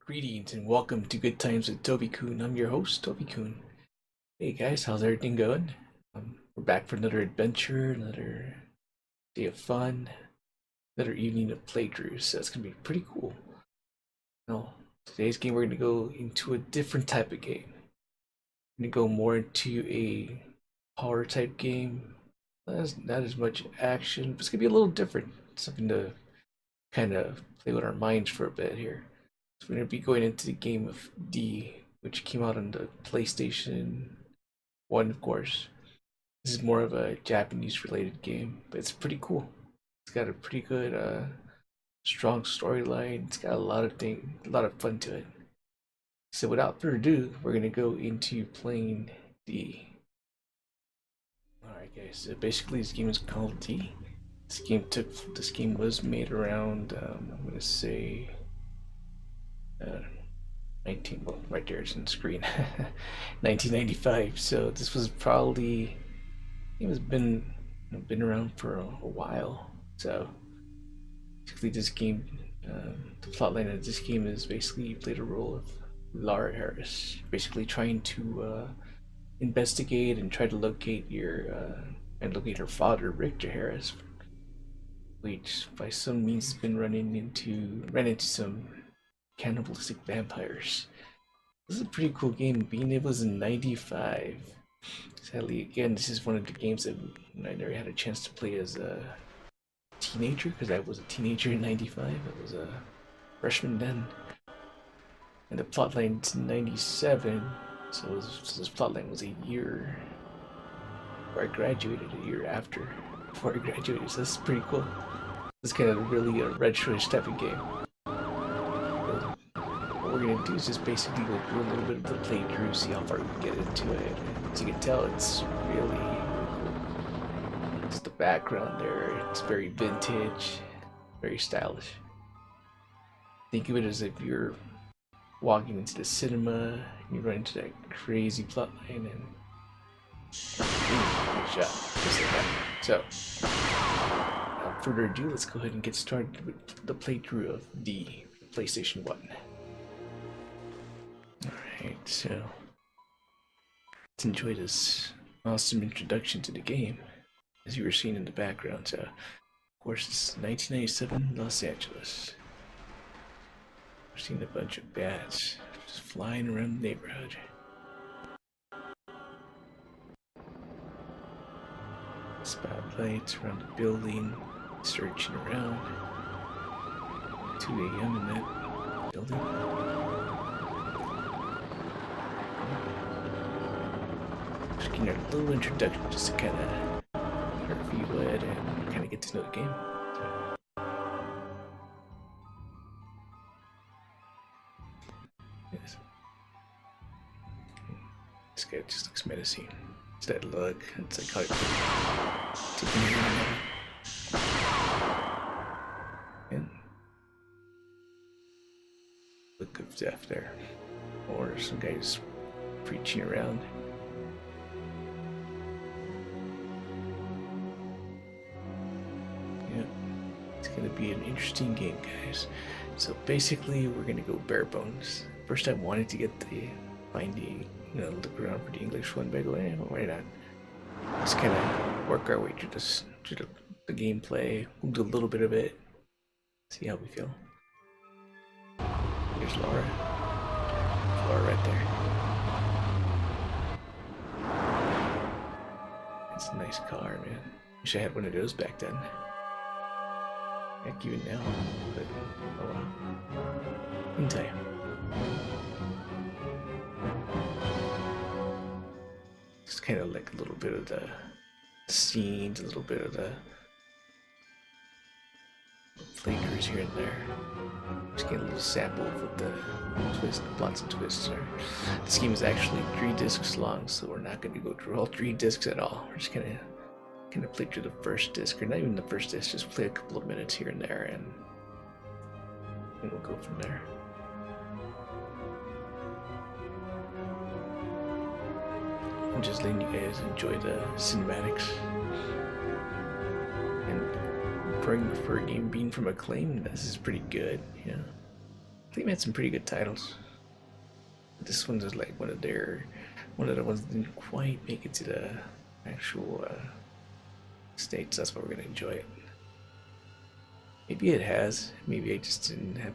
Greetings and welcome to Good Times with TobiKun. I'm your host, TobiKun. Hey guys, how's everything going? We're back for another adventure, another day of fun, another evening of playthroughs. So that's gonna be pretty cool. Now, today's game we're gonna go into a different type of game. We're gonna go more into a horror type game. Not as much action, but it's gonna be a little different. Something to kind of play with our minds for a bit here. So we're going to be going into the game of D, which came out on the PlayStation 1, of course. This is more of a Japanese related game, but it's pretty cool. It's got a pretty good, strong storyline. It's got a lot of fun to it. So without further ado, we're going to go into playing D. Alright guys, so basically this game is called D. This game was made around, I'm going to say, 19, well, right there it's on the screen, 1995. So this was probably, it was been around for a while. So basically this game, the plotline of this game is basically you play the role of Laura Harris, basically trying to investigate and try to locate locate her father, Richter Harris, which by some means has been ran into some cannibalistic vampires. This is a pretty cool game. Being it was in '95. Sadly, again, this is one of the games that I never had a chance to play as a teenager, because I was a teenager in '95. I was a freshman then. And the plotline's in '97, so this plotline was a year before I graduated, a year after before I graduated. So this is pretty cool. This is kind of really a retro-ish type of game. What we're gonna do is just basically go through a little bit of the playthrough, see how far we can get into it. As you can tell, it's really cool. It's the background there. It's very vintage, very stylish. Think of it as if you're walking into the cinema and you run into that crazy plotline and good shot, just like that. So, without further ado, let's go ahead and get started with the playthrough of the PlayStation 1. Alright, so let's enjoy this awesome introduction to the game, as you were seeing in the background. So, of course, it's 1997 Los Angeles. We're seeing a bunch of bats just flying around the neighborhood. Spotlights around the building, searching around. 2 a.m. in that building. Just getting a little introduction just to kind of review it and kind of get to know the game. Yes. This guy just looks menacing. It's that look. It's like how taking it in. And look of death there. Or some guys preaching around. Yeah, it's gonna be an interesting game, guys. So basically, we're gonna go bare bones. First, I wanted to get look around for the English one, by the way. Why not? Just kind of work our way through the gameplay. We'll do a little bit of it. See how we feel. Here's Laura. Laura right there. It's a nice car, man. Wish I had one of those back then. Heck, even now. But, oh well. In time. Just kind of like a little bit of the scenes, a little bit of the flickers here and there. Just getting a little sample with the twist, lots of twists there. This game is actually 3 discs long, so we're not going to go through all 3 discs at all. We're just gonna play through the first disc, or not even the first disc, just play a couple of minutes here and there, and we'll go from there. I'm just letting you guys enjoy the cinematics. And for a game being from Acclaim, this is pretty good, yeah. They made some pretty good titles. This one's is like one of the ones that didn't quite make it to the actual States. That's why we're gonna enjoy it. Maybe it has. Maybe I just didn't have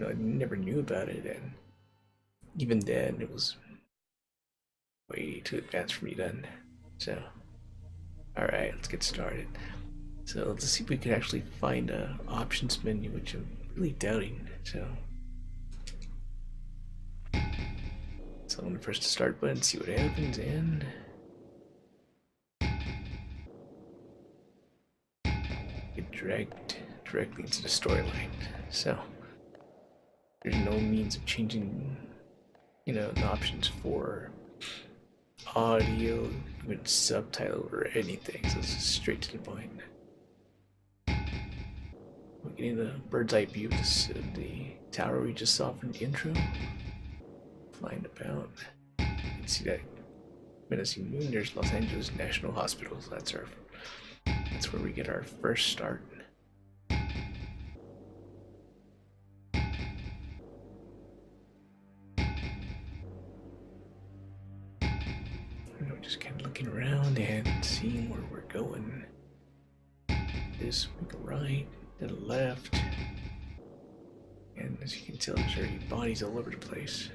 I never knew about it, and even then, it was way too advanced for me then. So, all right, let's get started. So let's see if we can actually find a options menu, which I'm really doubting. So I'm gonna press the start button, see what happens, and get dragged directly into the storyline. So there's no means of changing, the options for audio, with subtitle or anything. So it's just straight to the point. We're getting the bird's eye view of the tower we just saw from the intro. Flying about. You can see that menacing moon. There's Los Angeles National Hospital. So that's where we get our first start. We're just kind of looking around and seeing where we're going. This we go right, to the left, and as you can tell, there's already bodies all over the place.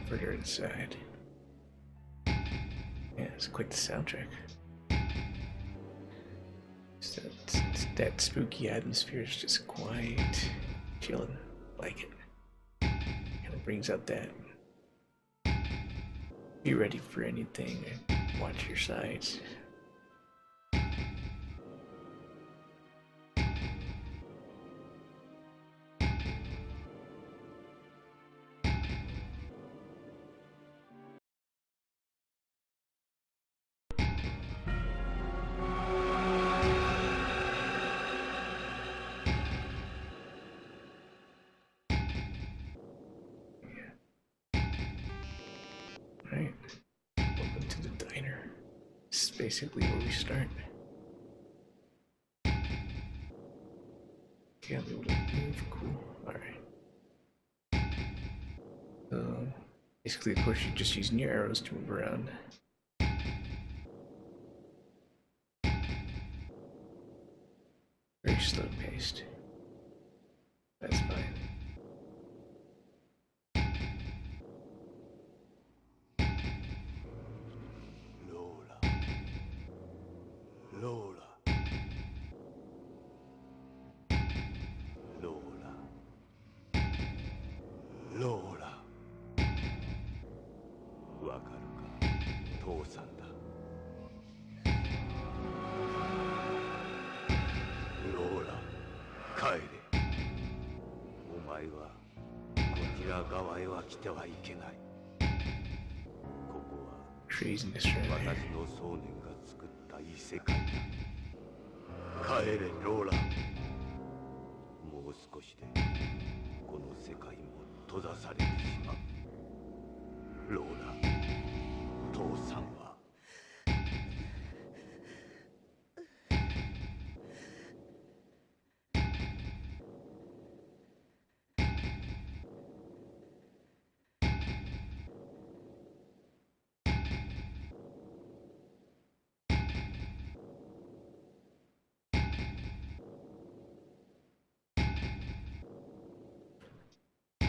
Further inside. Yeah, it's quite the soundtrack. That spooky atmosphere is just quite chilling. Like it. Kind of brings out that. Be ready for anything and watch your sides. Right. Welcome to the diner. This is basically where we start. Okay, I'll be able to move. Cool. Alright. So, basically, of course, you're just using your arrows to move around. Very slow paced. That's fine. Craziness right there. 帰れローラ、もう少しでこの世界も閉ざされてしまう。ローラ、父さんは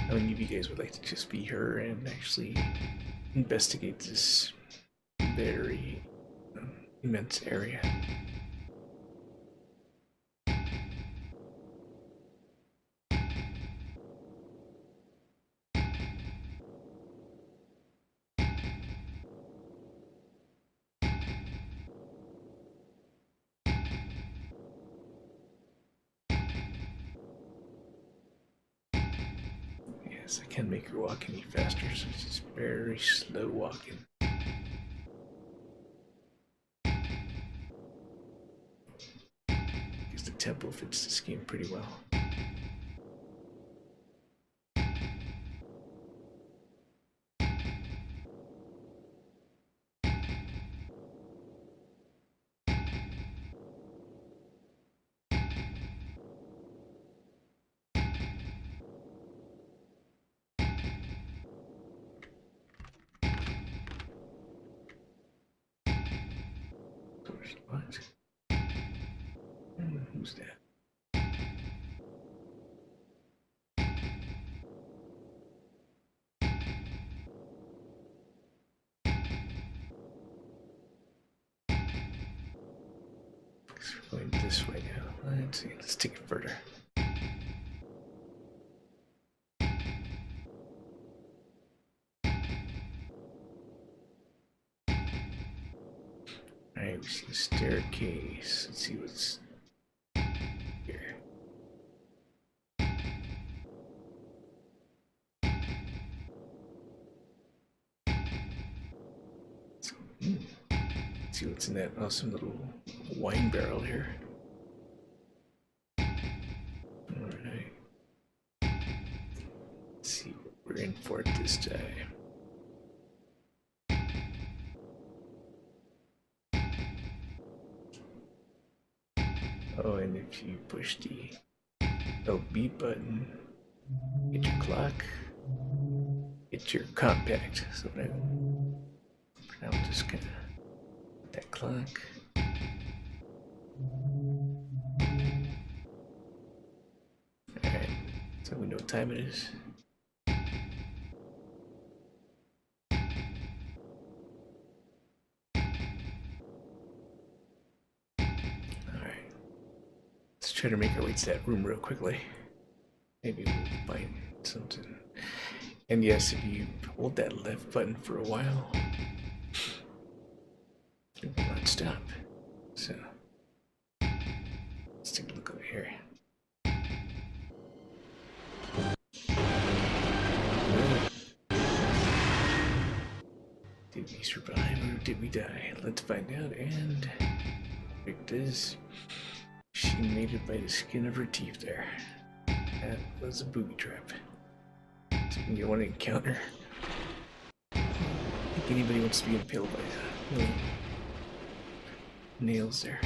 How many of you guys would like to just be her and actually investigate this very immense area? Because I can't make her walk any faster, so she's very slow walking. Because the tempo fits this game pretty well. What? Who's that? We're going this way now. Let's see. Let's take it further. Alright, we see a staircase. Let's see what's here. Let's see what's in that awesome little wine barrel here. Alright. Let's see what we're in for this time. Oh, and if you push the LB button, get your clock, get your compact. So now, for now I'm just gonna put that clock. Alright, so we know what time it is. Let's try to make our way to that room real quickly. Maybe we'll find something. And yes, if you hold that left button for a while, it will not stop. So, let's take a look over here. Did we survive or did we die? Let's find out. And it is. She made it by the skin of her teeth there. That was a booby trap. Something you want to encounter. I don't think anybody wants to be impaled by that. Nails there.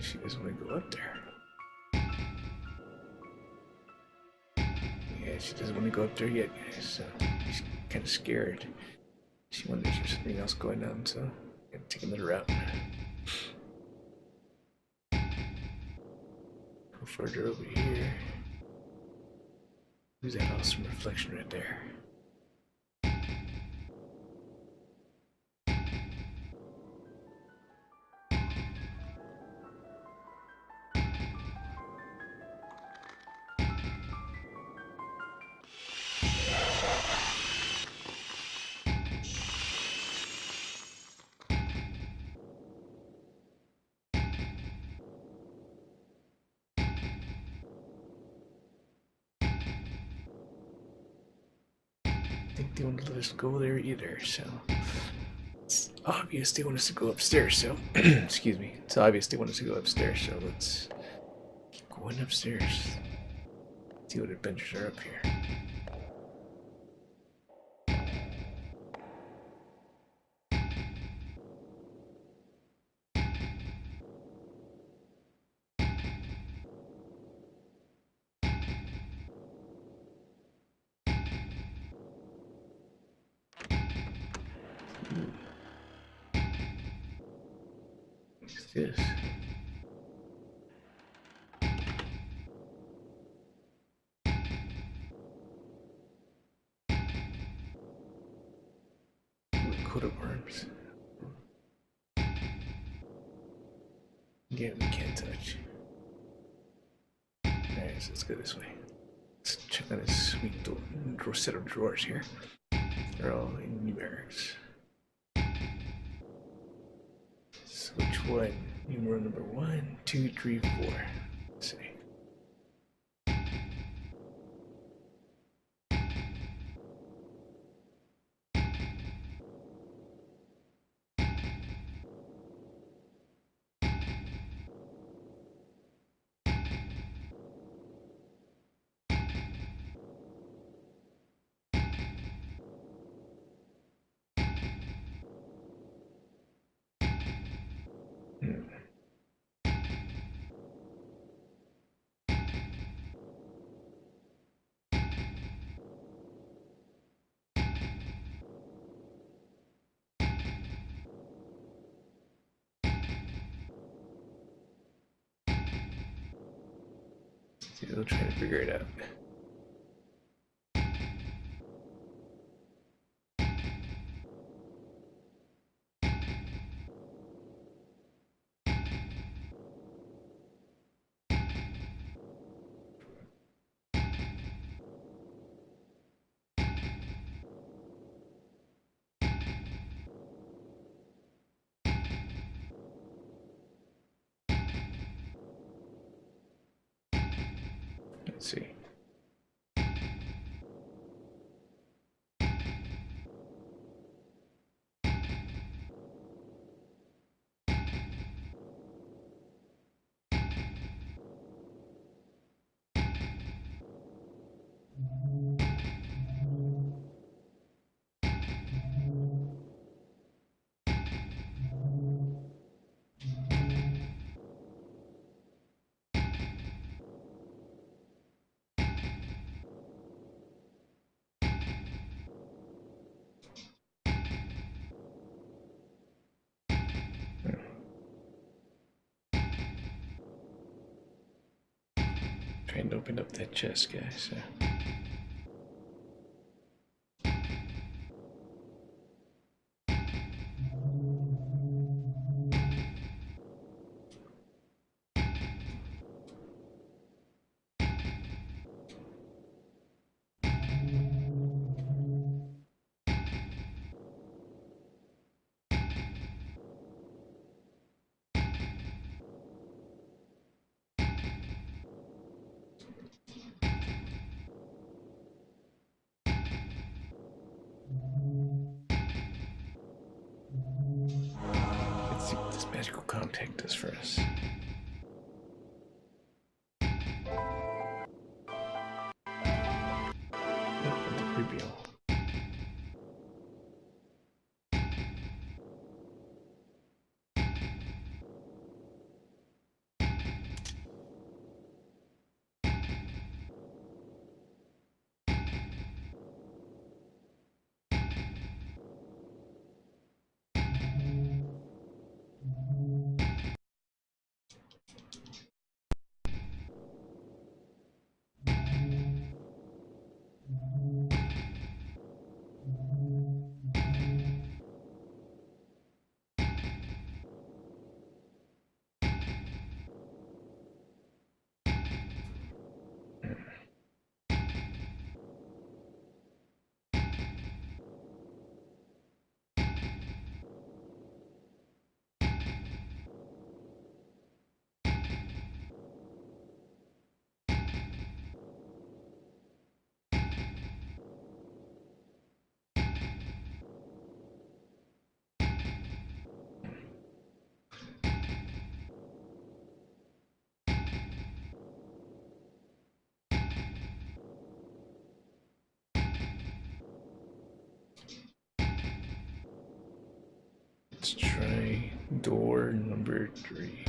She doesn't want to go up there. Yeah, she doesn't want to go up there yet, guys, so she's kind of scared. She wonders if there's something else going on, so I'm gonna take another route. Go further over here. Who's that awesome reflection right there? Think they want to let us go there either, so it's obvious they want us to go upstairs, so excuse me, it's obvious they want us to go upstairs, so let's keep going upstairs. See what adventures are up here. What's this? coat of arms. Yeah, we can't touch. Alright, so let's go this way. Let's check out this sweet set of drawers here. They're all in numerics. So which one? Numeral number 1, 2, 3, 4. Let's see. Still trying to figure it out. Let's see. Trying to open up that chest, guys. Let's see what this magical contact does for us. The reveal. Let's try door number 3.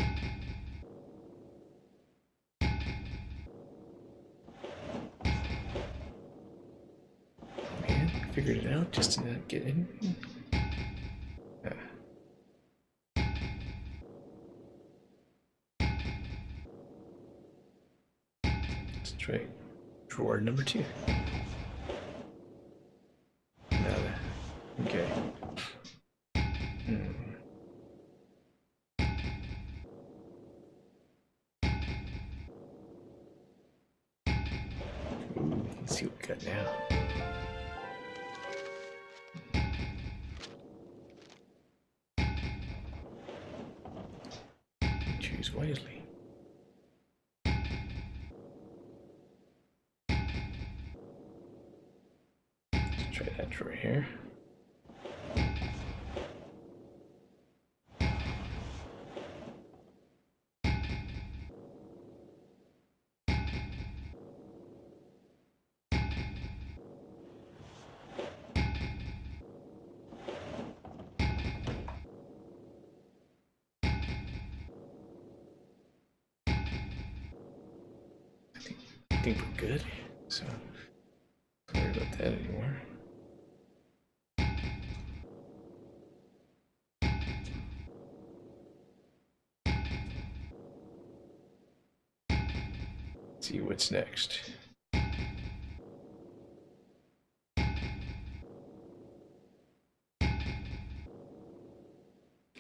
Man, figured it out just to not get in. Let's try drawer number 2. Nada. Okay. Let's see what we got now. Choose wisely. Let's try that drawer here. I think we're good, so don't worry about that anymore. Let's see what's next.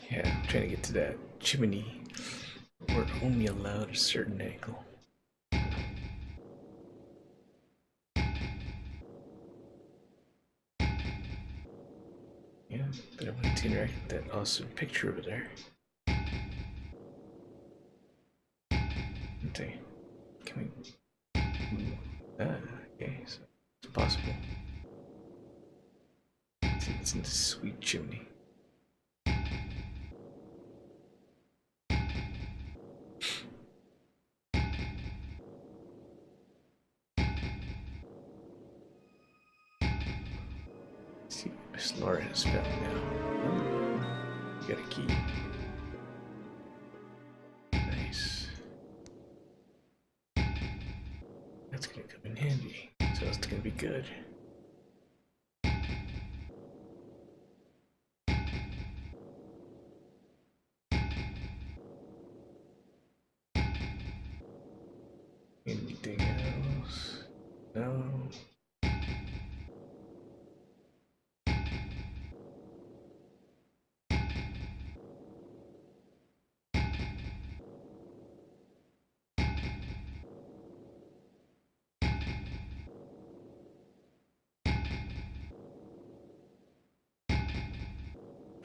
Yeah, I'm trying to get to that chimney. We're only allowed a certain angle. Yeah, but I want to interact with that awesome picture over there. Okay, can we? Okay, so it's possible. Let's see what's in this sweet chimney. Let's see what Miss Laura has found now. Ooh, we got a key. Nice. That's gonna come in handy. So it's gonna be good. Anything else? No.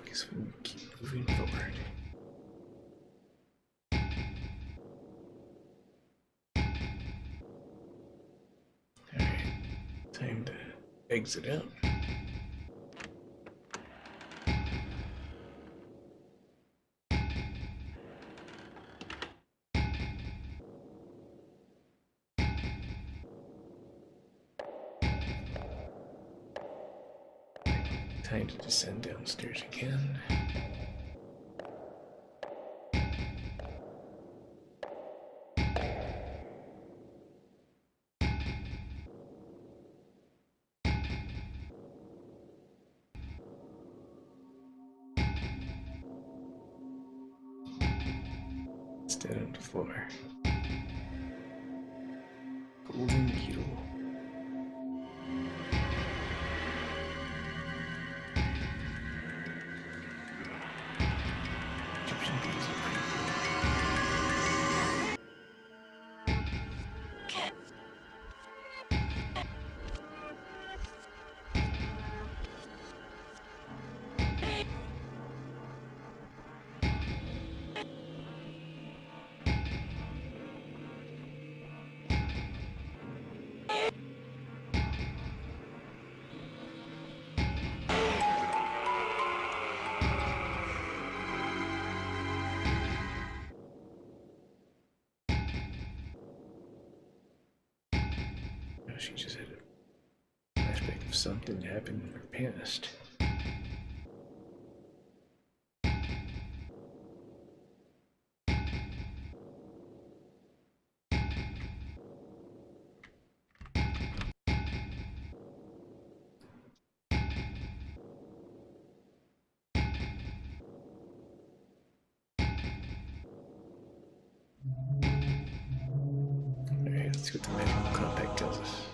Guess we keep moving forward. Alright, time to exit out. Time to descend downstairs again. Stand on the floor. Golden beetle. Egyptian bees are pretty cool. She just had an aspect of something that happened in her past. Alright, let's see what the magical compact tells us.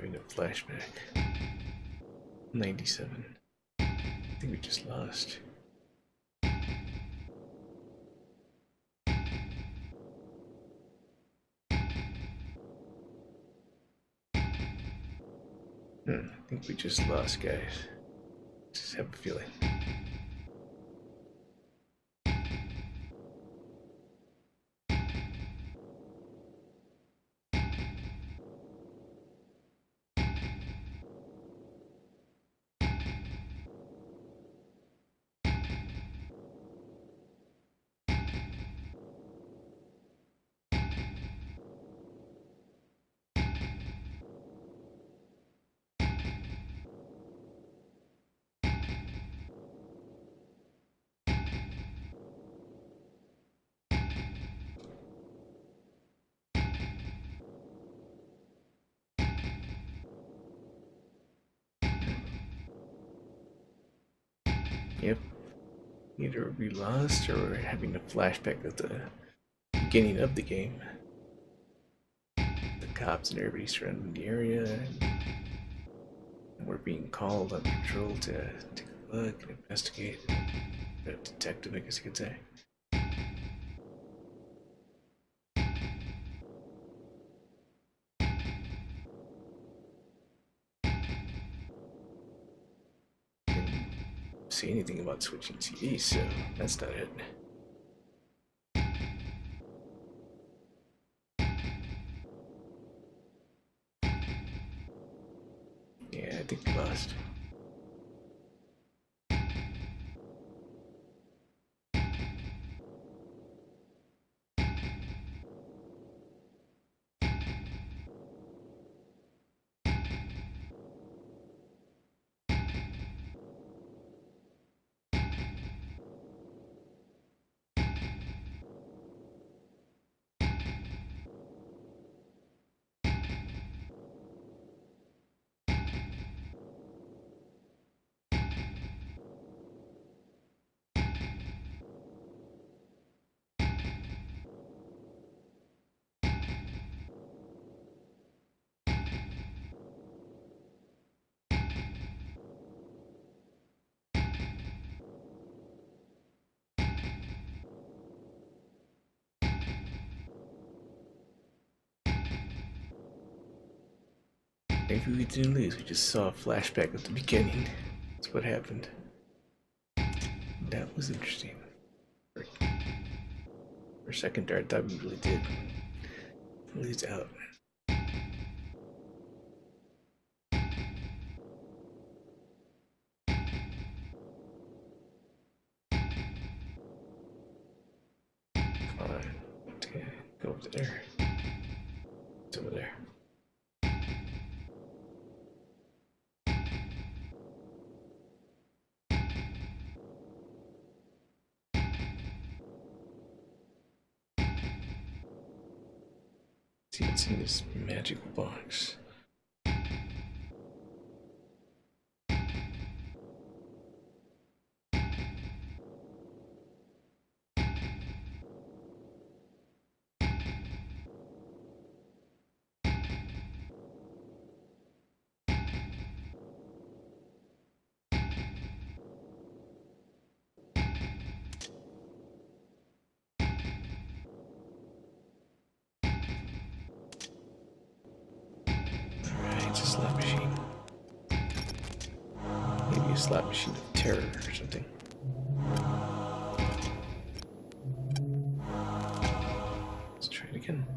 having a flashback. 97. I think we just lost. I think we just lost, guys. Just have a feeling. Yep. Either we lost or we're having a flashback at the beginning of the game. The cops and everybody surrounding the area, and we're being called on patrol to take a look and investigate. A detective, I guess you could say. See anything about switching CDs, so that's not it. Yeah, I think we lost. Maybe we didn't lose, we just saw a flashback at the beginning. That's what happened. That was interesting. For a second there, I thought we really did lose out. Come on, okay, go over there. It's over there. See what's in this magical box. It's a slot machine. Maybe a slot machine of terror or something. Let's try it again.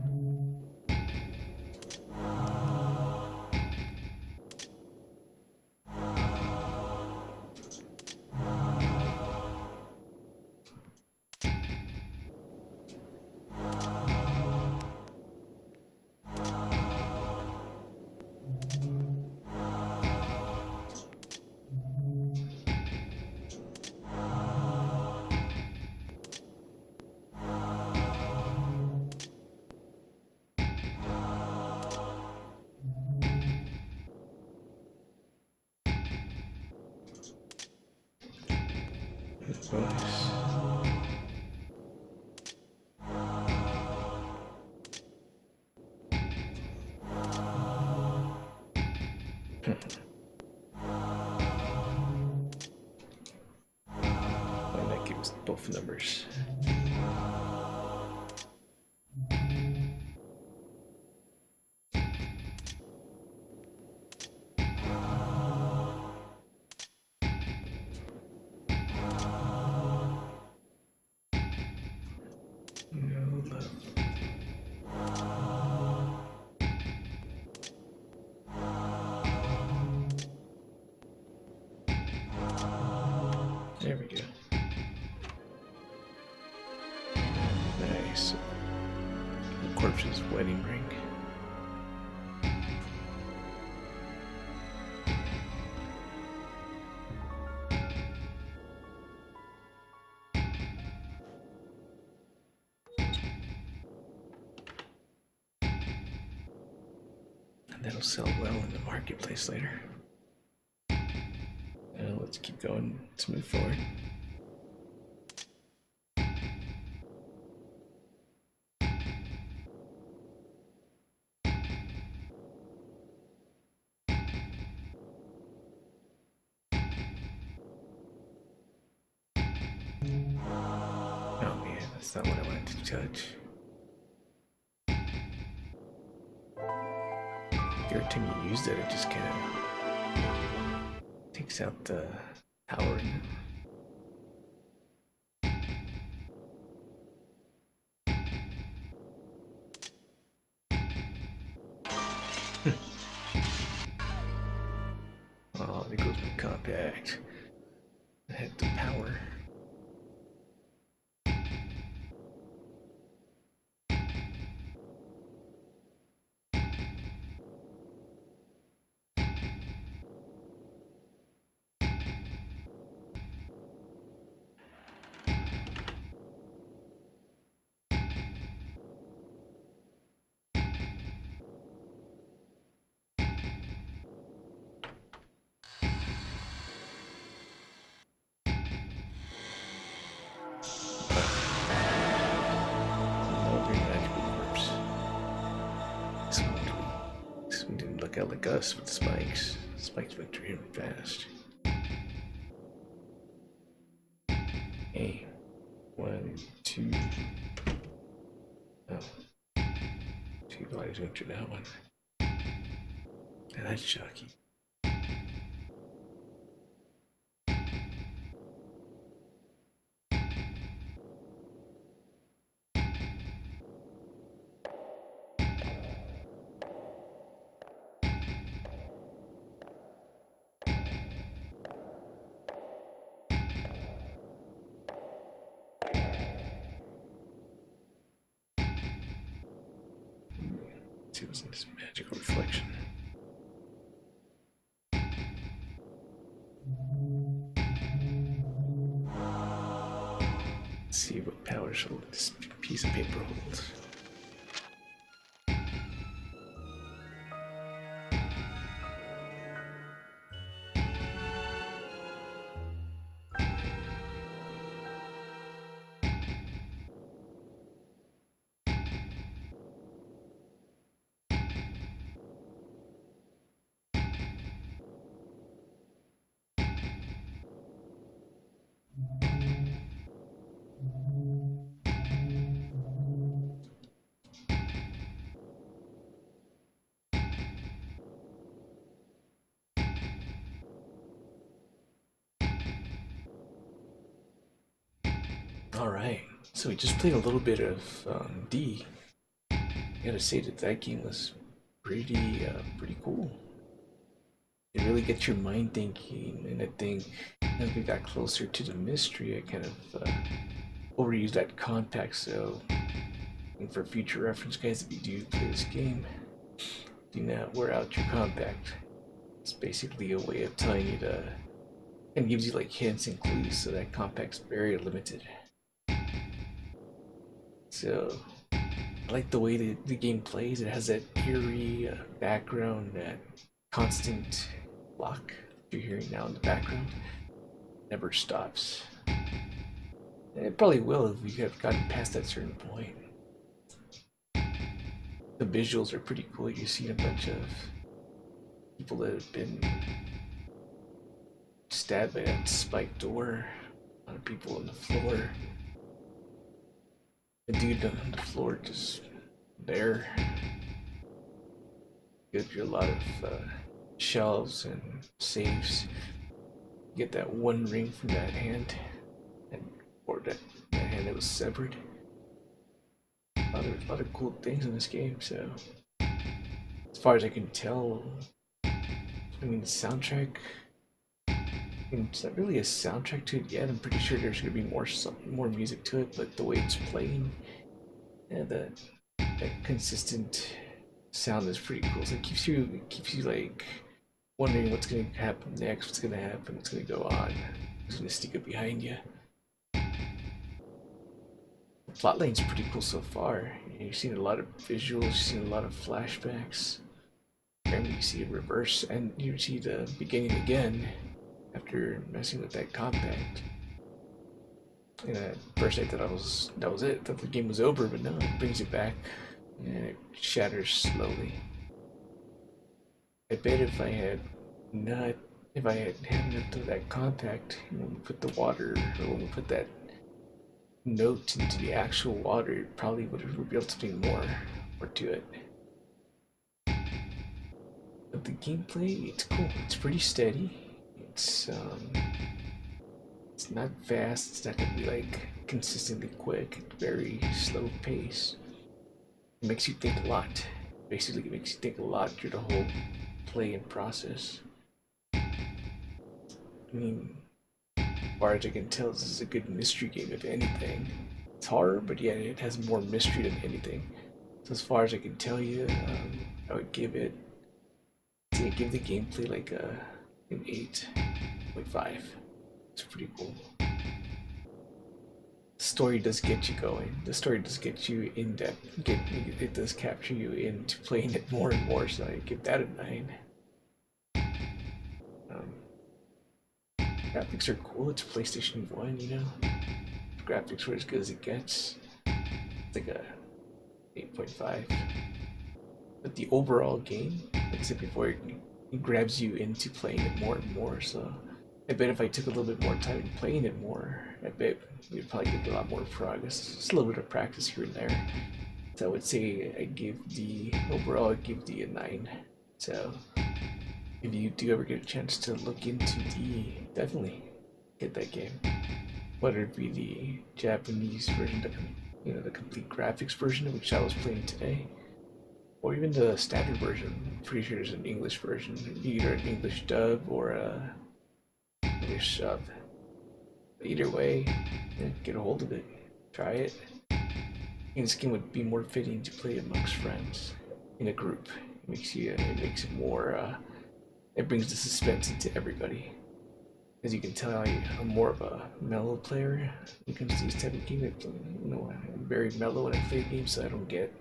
Why not give us both numbers? No love. There we go. Nice. The corpse's wedding ring. And that'll sell well in the marketplace later. Now let's keep going. Let's move forward. Oh man, that's not what I wanted to touch. Every time you used it, it just kind of takes out the power in it. Oh, there goes my compact. I had the power. Like us with spikes. Spikes went through him fast. Hey, 1, 2. Oh, 2 bodies went through that one. And that's shocking. It was in this magical reflection. Let's see what power this piece of paper holds. Alright, so we just played a little bit of D. I gotta say that game was pretty cool. It really gets your mind thinking, and I think as we got closer to the mystery, I kind of overused that compact, so and for future reference, guys, if you do play this game, do not wear out your compact. It's basically a way of telling you to, and gives you like hints and clues, so that compact's very limited. So, I like the way the game plays. It has that eerie background, that constant clock you're hearing now in the background. Never stops. And it probably will if we have gotten past that certain point. The visuals are pretty cool. You see a bunch of people that have been stabbed by that spiked door. A lot of people on the floor. The dude on the floor just there. Gives you a lot of shelves and safes. You get that one ring from that hand, or that hand that was severed. A lot of cool things in this game. So, as far as I can tell, I mean the soundtrack. It's not really a soundtrack to it yet. I'm pretty sure there's gonna be more music to it, but the way it's playing, yeah, that consistent sound is pretty cool. So it keeps you like wondering what's gonna happen next, what's gonna happen, what's gonna go on, what's gonna sneak up behind you. The plotline's pretty cool so far. You've seen a lot of visuals, you've seen a lot of flashbacks. And you see a reverse, and you see the beginning again after messing with that compact. And at first I thought that was it. I thought the game was over, but no, it brings it back and it shatters slowly. I bet if I had had enough of that compact, when we put the water, or when we put that note into the actual water, it probably would have revealed something more to it. But the gameplay, it's cool. It's pretty steady. It's not fast. It's not gonna be like consistently quick. It's very slow pace. It makes you think a lot. Basically, it makes you think a lot through the whole play and process. I mean, as far as I can tell, this is a good mystery game, if anything. It's horror, but yeah, it has more mystery than anything. So as far as I can tell you, I would give the gameplay like an 8.5. It's pretty cool. The story does get you going. The story does get you in depth. It does capture you into playing it more and more. So I give that a 9. Graphics are cool. It's PlayStation 1, you know. The graphics were as good as it gets. It's like a 8.5. But the overall game, like I said before, it grabs you into playing it more and more. So I bet if I took a little bit more time in playing it more, I bet we'd probably get a lot more progress. Just a little bit of practice here and there. So I would say I give the a 9. So if you do ever get a chance to look into definitely get that game. Whether it be the Japanese version, the complete graphics version, which I was playing today, or even the standard version. I'm pretty sure there's an English version, either an English dub or a English sub. But either way, yeah, get a hold of it, try it. I think this game would be more fitting to play amongst friends in a group. It makes it more. It brings the suspense into everybody. As you can tell, I'm more of a mellow player when it comes to these type of games. I'm very mellow when I play games, so I don't get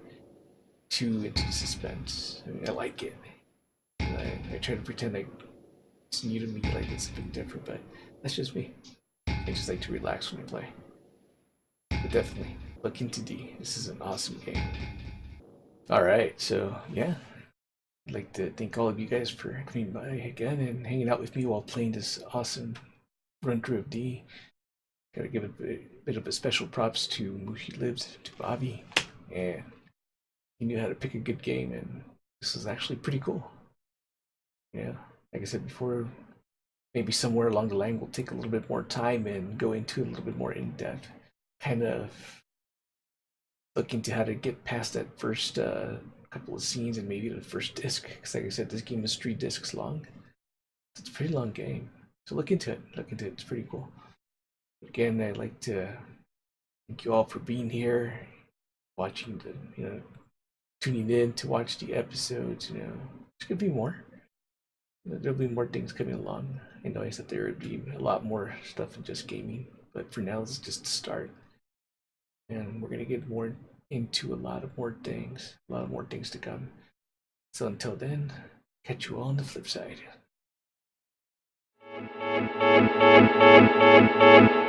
too into the suspense. I mean, I like it. I try to pretend like it's new to me, like it's something different, but that's just me. I just like to relax when I play. But definitely, look into D. This is an awesome game. Alright, so yeah. I'd like to thank all of you guys for coming by again and hanging out with me while playing this awesome run through of D. Gotta give a bit of a special props to Mushi Lives, to Bobby, and he knew how to pick a good game, and this is actually pretty cool. Yeah, like I said before, maybe somewhere along the line we'll take a little bit more time and go into it a little bit more in depth, kind of look into how to get past that first couple of scenes and maybe the first disc, because like I said, this game is 3 discs long. It's a pretty long game, so look into it. It's pretty cool. Again, I'd like to thank you all for being here, watching tuning in to watch the episodes. There's gonna be more. There'll be more things coming along. I know I said there would be a lot more stuff than just gaming, but for now, this is just the start. And we're gonna get more into a lot more things to come. So until then, catch you all on the flip side.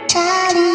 Daddy.